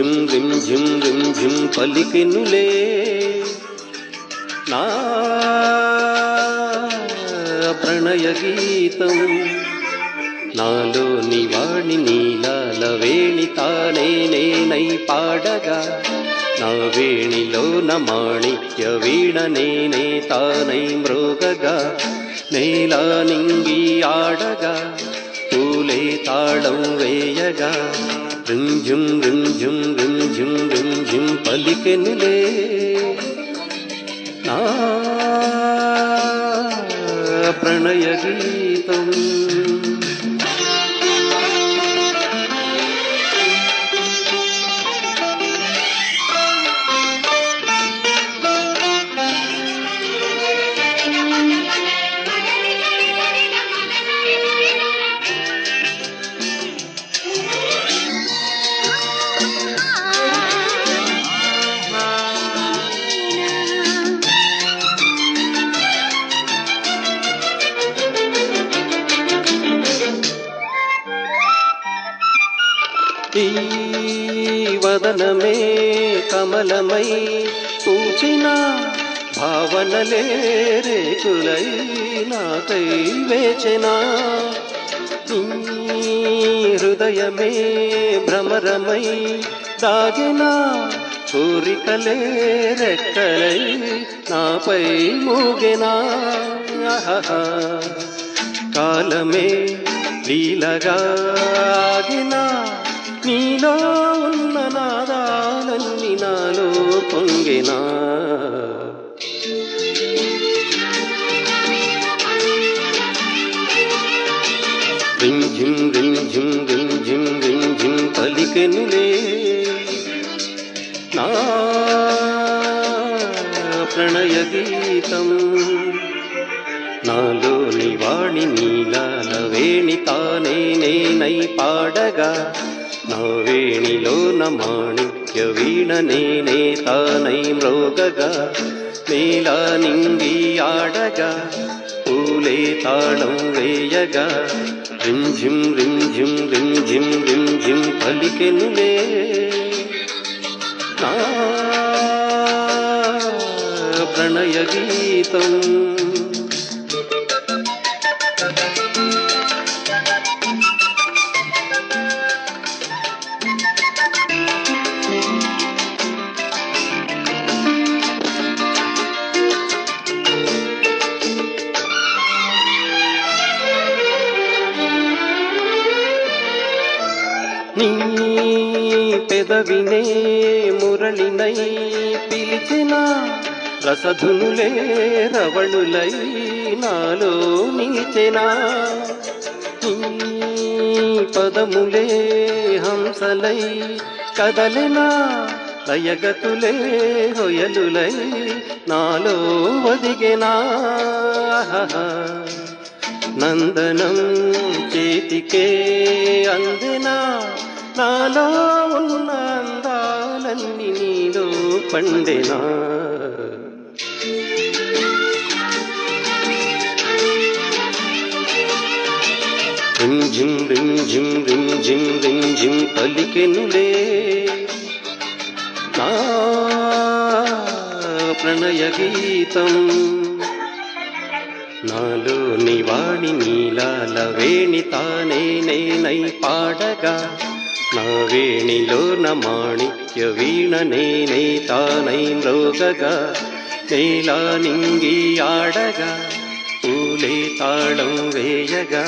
రిం పలికెనులే నా ప్రణయ గీతం నాలో నివాణి నీలాల వేణి తానే నేనై పాడగా నా వేణిలోన మాణిక్య వీణ నేనే తానై మ్రోగగా నేలా నింగి ఆడగా పూలే తాళం వేయగా రింజుం పలికెనులే నా ప్రణయ గీతం ఈ వదనమే కమలమై పూచిన భావనలే రేకులై నాకై వేచెన ఈ హృదయమే భ్రమరమై దాగిన కోరికలే రెక్కలై నాపై మూగెనా కాలమే లీలగా ఆగిన నీలో ఉన్న నాదాలన్నీ నాలో పొంగినా రింజిం పలికెనులే నా ప్రణయ గీతం నాలో నివాణి నీలాల వేణి తానే నేనై పాడగా నా వేణిలోన మాణిక్య వీణ నేనే తానై మ్రోగగా నేలా నింగి ఆడగా పూలే తాళం వేయగా రింజిం పలికెనులే నా ప్రణయ గీతం నీ పెదవినే మురళినై పిలిచిన రసధునులే రవళులై నాలో నిలిచెనా నీ పదములే హంసలై కదలెనా లయగతులే హొయలులై నాలో ఒదిగెనా నందనం చేతికే అందెనా నాలో ఉన్న అందాలన్నీ నీలో పండెనా రింజిం పలికెనులే నా ప్రణయ గీతం నాలో నివాణి నీలాల వేణి తానే నేనై పాడగా నా వేణిలోన మాణిక్య వీణ నేనే తానై మ్రోగగా నేలా నింగి ఆడగా పూలే తాళం వేయగా